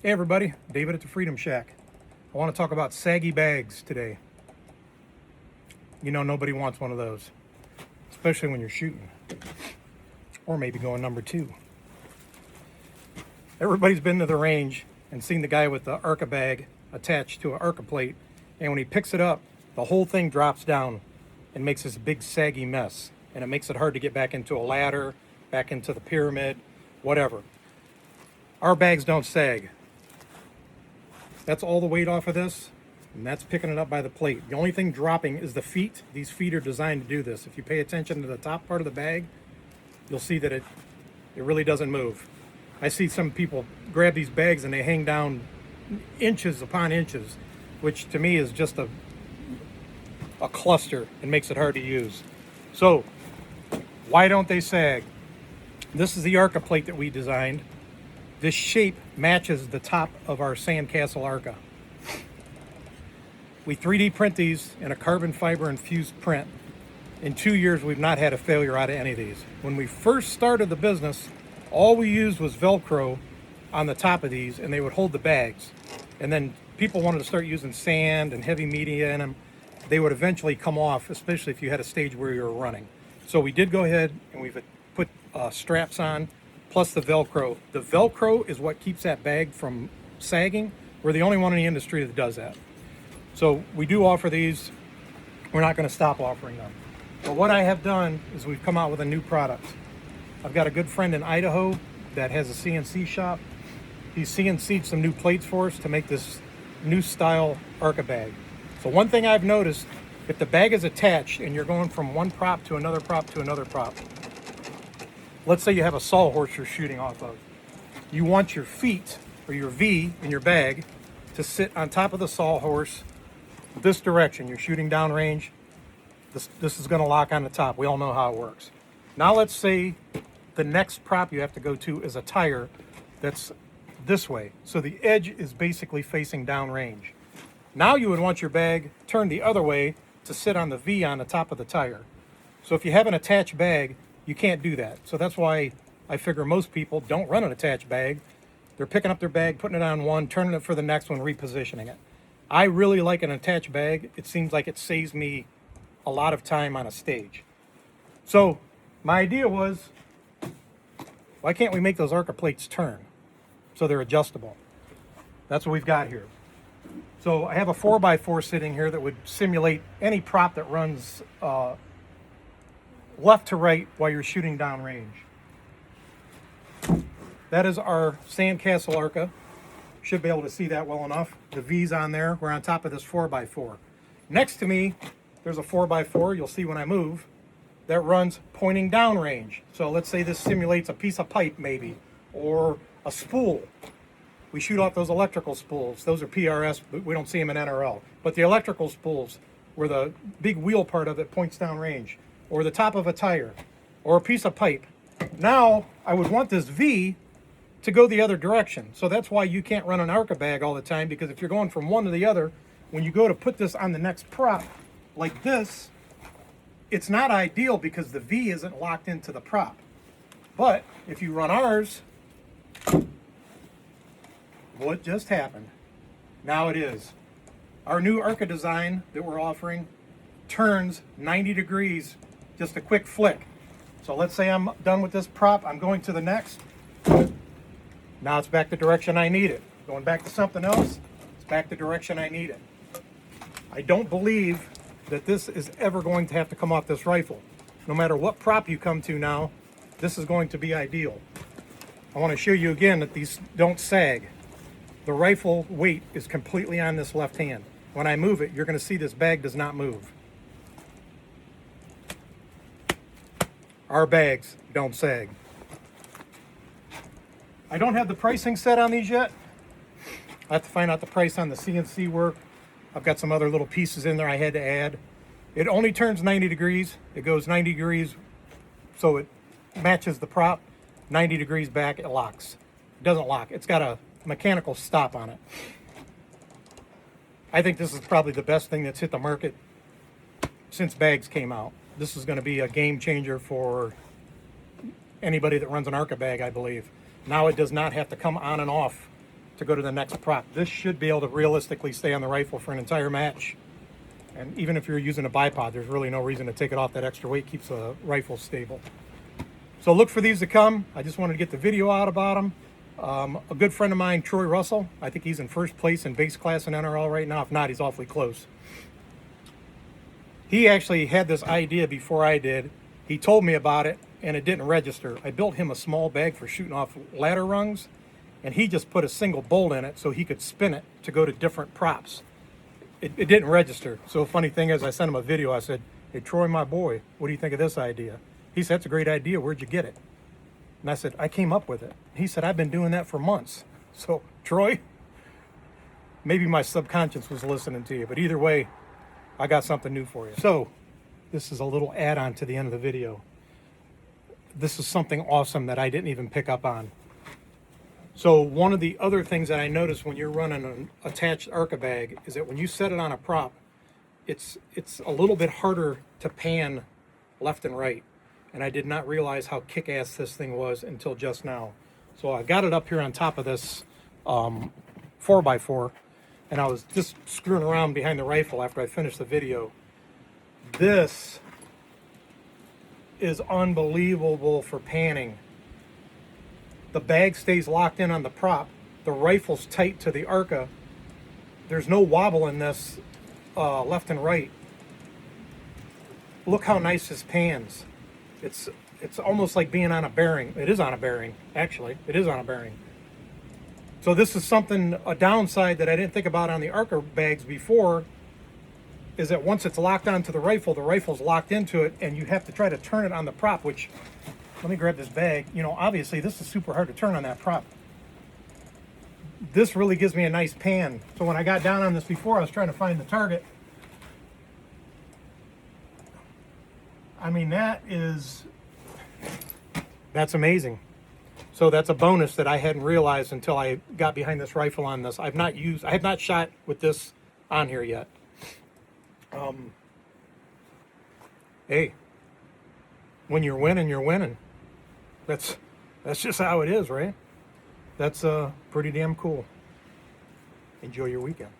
Hey everybody, David at the Freedom Shack. I want to talk about saggy bags today. You know, nobody wants one of those, especially when you're shooting, or maybe going number two. Everybody's been to the range and seen the guy with the ARCA bag attached to an ARCA plate, and when he picks it up, the whole thing drops down and makes this big saggy mess, and it makes it hard to get back into a ladder, back into the pyramid, whatever. Our bags don't sag. That's all the weight off of this, and that's picking it up by the plate. The only thing dropping is the feet. These feet are designed to do this. If you pay attention to the top part of the bag, you'll see that it really doesn't move. I see some people grab these bags and they hang down inches upon inches, which to me is just a cluster and makes it hard to use. So why don't they sag? This is the ARCA plate that we designed. This shape matches the top of our Sandcastle ARCA. We 3D print these in a carbon fiber infused print. In 2 years, we've not had a failure out of any of these. When we first started the business, all we used was Velcro on the top of these, and they would hold the bags. And then people wanted to start using sand and heavy media in them. They would eventually come off, especially if you had a stage where you were running. So we did go ahead and we've put straps on, plus the Velcro. The Velcro is what keeps that bag from sagging. We're the only one in the industry that does that. So we do offer these. We're not going to stop offering them. But what I have done is we've come out with a new product. I've got a good friend in Idaho that has a CNC shop. He's CNC'd some new plates for us to make this new style ARCA bag. So one thing I've noticed, if the bag is attached and you're going from one prop to another prop to another prop, let's say you have a sawhorse you're shooting off of. You want your feet, or your V in your bag, to sit on top of the sawhorse this direction. You're shooting downrange. This is going to lock on the top. We all know how it works. Now let's say the next prop you have to go to is a tire that's this way. So the edge is basically facing downrange. Now you would want your bag turned the other way to sit on the V on the top of the tire. So if you have an attached bag, you can't do that. So that's why I figure most people don't run an attached bag. They're picking up their bag, putting it on one, turning it for the next one, repositioning it. I really like an attached bag. It seems like it saves me a lot of time on a stage. So my idea was, why can't we make those ARCA plates turn so they're adjustable? That's what we've got here. So I have a 4x4 sitting here that would simulate any prop that runs left to right while you're shooting downrange. That is our Sandcastle ARCA. Should be able to see that well enough. The V's on there. We're on top of this 4x4. Next to me, there's a 4x4, you'll see when I move, that runs pointing downrange. So let's say this simulates a piece of pipe maybe, or a spool. We shoot off those electrical spools. Those are PRS, but we don't see them in NRL. But the electrical spools, where the big wheel part of it points downrange, or the top of a tire, or a piece of pipe. Now, I would want this V to go the other direction. So that's why you can't run an ARCA bag all the time, because if you're going from one to the other, when you go to put this on the next prop, like this, it's not ideal because the V isn't locked into the prop. But if you run ours, what just happened? Now it is. Our new ARCA design that we're offering turns 90 degrees, just a quick flick. So let's say I'm done with this prop, I'm going to the next. Now it's back the direction I need it. Going back to something else, it's back the direction I need it. I don't believe that this is ever going to have to come off this rifle. No matter what prop you come to now, this is going to be ideal. I want to show you again that these don't sag. The rifle weight is completely on this left hand. When I move it, you're going to see this bag does not move. Our bags don't sag. I don't have the pricing set on these yet. I have to find out the price on the CNC work. I've got some other little pieces in there I had to add. It only turns 90 degrees. It goes 90 degrees, so it matches the prop. 90 degrees back, it locks. It doesn't lock. It's got a mechanical stop on it. I think this is probably the best thing that's hit the market since bags came out. This is going to be a game changer for anybody that runs an ARCA bag, I believe. Now it does not have to come on and off to go to the next prop. This should be able to realistically stay on the rifle for an entire match. And even if you're using a bipod, there's really no reason to take it off. That extra weight keeps the rifle stable. So look for these to come. I just wanted to get the video out about them. A good friend of mine, Troy Russell, I think he's in first place in base class in NRL right now. If not, he's awfully close. He actually had this idea before I did. He told me about it, and it didn't register. I built him a small bag for shooting off ladder rungs, and he just put a single bolt in it so he could spin it to go to different props. It didn't register. So funny thing is, I sent him a video. I said, "Hey, Troy, my boy, what do you think of this idea?" He said, "That's a great idea. Where'd you get it?" And I said, "I came up with it." He said, "I've been doing that for months." So, Troy, maybe my subconscious was listening to you, but either way, I got something new for you. So, this is a little add-on to the end of the video. This is something awesome that I didn't even pick up on. So, one of the other things that I noticed when you're running an attached ARCA bag is that when you set it on a prop, it's a little bit harder to pan left and right. And I did not realize how kick-ass this thing was until just now. So I got it up here on top of this 4x4, and I was just screwing around behind the rifle after I finished the video. This is unbelievable for panning. The bag stays locked in on the prop. The rifle's tight to the ARCA. There's no wobble in this left and right. Look how nice this pans. It's almost like being on a bearing. It is on a bearing, actually. It is on a bearing. So this is something, a downside that I didn't think about on the ARCA bags before, is that once it's locked onto the rifle's locked into it, and you have to try to turn it on the prop, which, let me grab this bag. You know, obviously this is super hard to turn on that prop. This really gives me a nice pan. So when I got down on this before, I was trying to find the target. I mean, that's amazing. So that's a bonus that I hadn't realized until I got behind this rifle on this. I have not shot with this on here yet. Hey, when you're winning, you're winning. That's just how it is, right? That's pretty damn cool. Enjoy your weekend.